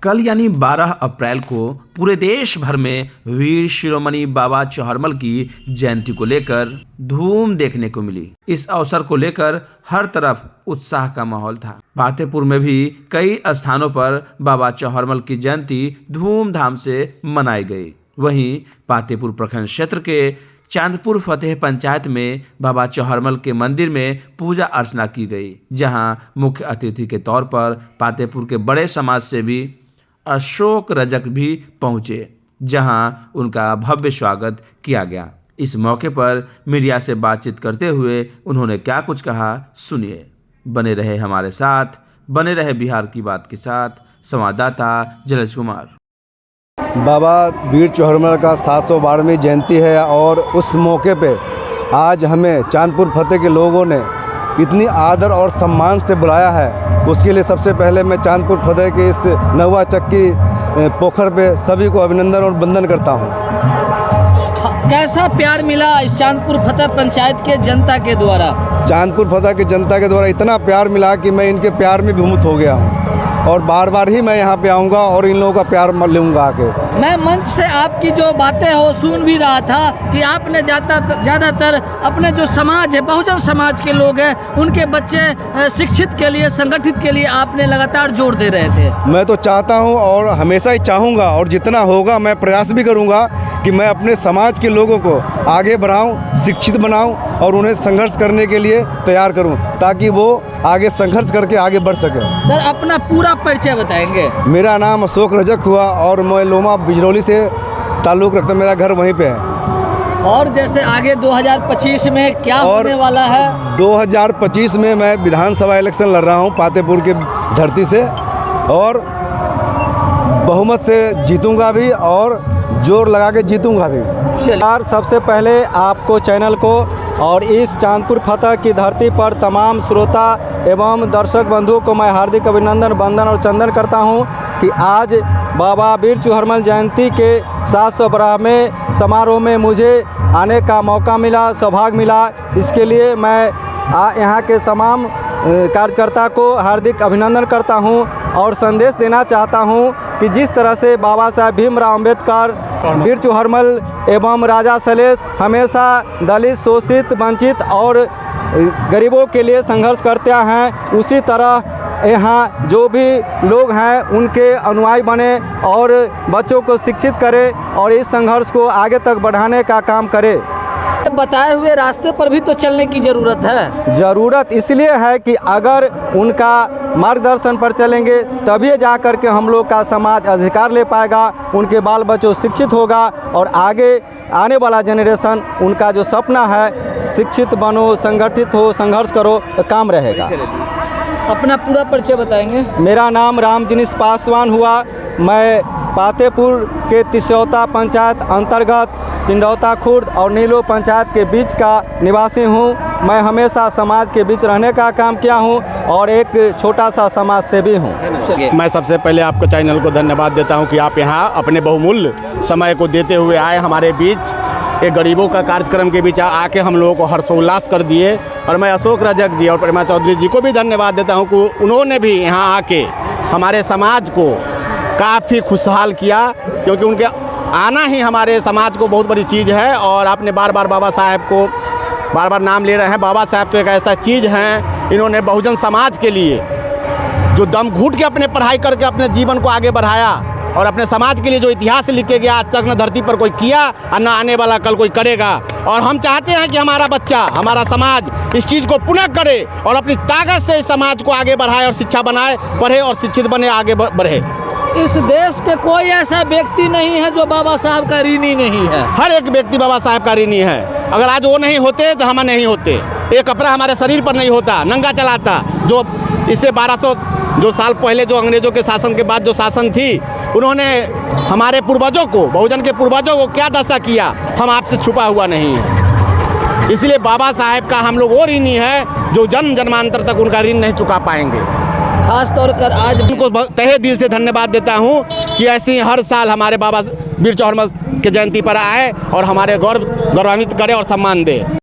कल यानी 12 अप्रैल को पूरे देश भर में वीर शिरोमणि बाबा चौहरमल की जयंती को लेकर धूम देखने को मिली। इस अवसर को लेकर हर तरफ उत्साह का माहौल था। पातेपुर में भी कई स्थानों पर बाबा चौहरमल की जयंती धूमधाम से मनाई गई। वहीं पातेपुर प्रखंड क्षेत्र के चांदपुर फतेह पंचायत में बाबा चौहरमल के मंदिर में पूजा अर्चना की गई, जहां मुख्य अतिथि के तौर पर पातेपुर के बड़े समाज सेवी अशोक रजक भी पहुंचे, जहां उनका भव्य स्वागत किया गया। इस मौके पर मीडिया से बातचीत करते हुए उन्होंने क्या कुछ कहा, सुनिए। बने रहे हमारे साथ, बने रहे बिहार की बात के साथ संवाददाता जलज कुमार। बाबा वीर चौहरमल का 712वीं जयंती है और उस मौके पे आज हमें चांदपुर फतेह के लोगों ने इतनी आदर और सम्मान से बुलाया है। उसके लिए सबसे पहले मैं चांदपुर फतेह के इस नवा चक्की पोखर पे सभी को अभिनंदन और वंदन करता हूँ। कैसा प्यार मिला इस चांदपुर फतेह पंचायत के जनता के द्वारा? चांदपुर फतेह की जनता के द्वारा इतना प्यार मिला कि मैं इनके प्यार में विमुख हो गया हूँ और बार बार ही मैं यहाँ पे आऊँगा और इन लोगों का प्यार लूँगा आके। मैं मंच से आपकी जो बातें हो सुन भी रहा था कि आपने ज़्यादातर अपने जो समाज है, बहुजन समाज के लोग हैं, उनके बच्चे शिक्षित के लिए, संगठित के लिए आपने लगातार जोर दे रहे थे। मैं तो चाहता हूँ और हमेशा ही चाहूँगा और जितना होगा मैं प्रयास भी करूँगा कि मैं अपने समाज के लोगों को आगे बढ़ाऊँ, शिक्षित बनाऊँ और उन्हें संघर्ष करने के लिए तैयार करूँ ताकि वो आगे संघर्ष करके आगे बढ़ सके। सर, अपना पूरा परिचय बताएंगे? मेरा नाम अशोक रजक हुआ और मैं लोमा बिजरौली से ताल्लुक़ रखता हूँ, मेरा घर वहीं पे है। और जैसे आगे 2025 में क्या होने वाला है? 2025 में मैं विधानसभा इलेक्शन लड़ रहा हूँ पातेपुर की धरती से और बहुमत से जीतूंगा भी और जोर लगा के जीतूंगा भी। सबसे पहले आपको चैनल को और इस चांदपुर फतेह की धरती पर तमाम श्रोता एवं दर्शक बंधुओं को मैं हार्दिक अभिनंदन, वंदन और चंदन करता हूं कि आज बाबा वीर चौहरमल जयंती के 712वें समारोह में मुझे आने का मौका मिला, सौभाग्य मिला। इसके लिए मैं यहाँ के तमाम कार्यकर्ता को हार्दिक अभिनंदन करता हूं और संदेश देना चाहता हूं कि जिस तरह से बाबा साहब भीमराव अंबेडकर, वीर चौहरमल एवं राजा सलेश हमेशा दलित, शोषित, वंचित और गरीबों के लिए संघर्ष करते हैं, उसी तरह यहाँ जो भी लोग हैं उनके अनुयायी बने और बच्चों को शिक्षित करें और इस संघर्ष को आगे तक बढ़ाने का काम करें। बताए हुए रास्ते पर भी तो चलने की ज़रूरत है। ज़रूरत इसलिए है कि अगर उनका मार्गदर्शन पर चलेंगे तभी जा कर के हम लोग का समाज अधिकार ले पाएगा, उनके बाल बच्चों शिक्षित होगा और आगे आने वाला जनरेशन उनका जो सपना है शिक्षित बनो, संगठित हो, संघर्ष करो, तो काम रहेगा। अपना पूरा परिचय बताएंगे? मेरा नाम रामजिनीश पासवान हुआ। मैं पातेपुर के तिसौता पंचायत अंतर्गत पिंडौता खुर्द और नीलो पंचायत के बीच का निवासी हूं। मैं हमेशा समाज के बीच रहने का काम किया हूं और एक छोटा सा समाज सेवी हूं। मैं सबसे पहले आपको चैनल को धन्यवाद देता हूं कि आप यहां अपने बहुमूल्य समय को देते हुए आए हमारे बीच। एक गरीबों का कार्यक्रम के बीच आके हम लोगों को हर्षोल्लास कर दिए और मैं अशोक रजक जी और प्रेमा चौधरी जी को भी धन्यवाद देता हूँ कि उन्होंने भी यहाँ आके हमारे समाज को काफ़ी खुशहाल किया, क्योंकि उनके आना ही हमारे समाज को बहुत बड़ी चीज़ है। और आपने बार बार बाबा साहब को बार बार नाम ले रहे हैं। बाबा साहब तो एक ऐसा चीज़ हैं, इन्होंने बहुजन समाज के लिए जो दम घुट के अपने पढ़ाई करके अपने जीवन को आगे बढ़ाया और अपने समाज के लिए जो इतिहास लिख के गया आज तक न धरती पर कोई किया और न आने वाला कल कोई करेगा। और हम चाहते हैं कि हमारा बच्चा, हमारा समाज इस चीज़ को पुनः करे और अपनी ताकत से इस समाज को आगे बढ़ाए और शिक्षा बनाए, पढ़े और शिक्षित बने, आगे बढ़े। इस देश के कोई ऐसा व्यक्ति नहीं है जो बाबा साहब का ऋणी नहीं है। हर एक व्यक्ति बाबा साहब का ऋणी है। अगर आज वो नहीं होते तो हम नहीं होते। एक कपड़ा हमारे शरीर पर नहीं होता, नंगा चलाता। जो इससे 1200 जो साल पहले जो अंग्रेजों के शासन के बाद जो शासन थी, उन्होंने हमारे पूर्वजों को, बहुजन के पूर्वजों को क्या दशा किया, हम आपसे छुपा हुआ नहीं है। इसलिए बाबा साहब का हम लोग वो ऋणी है जो जन्म जन्मांतर तक उनका ऋण नहीं चुका पाएंगे। खास तौर पर आज उनको तहे दिल से धन्यवाद देता हूँ कि ऐसे ही हर साल हमारे बाबा वीर चौहरमल के जयंती पर आए और हमारे गौरवान्वित करे और सम्मान दे।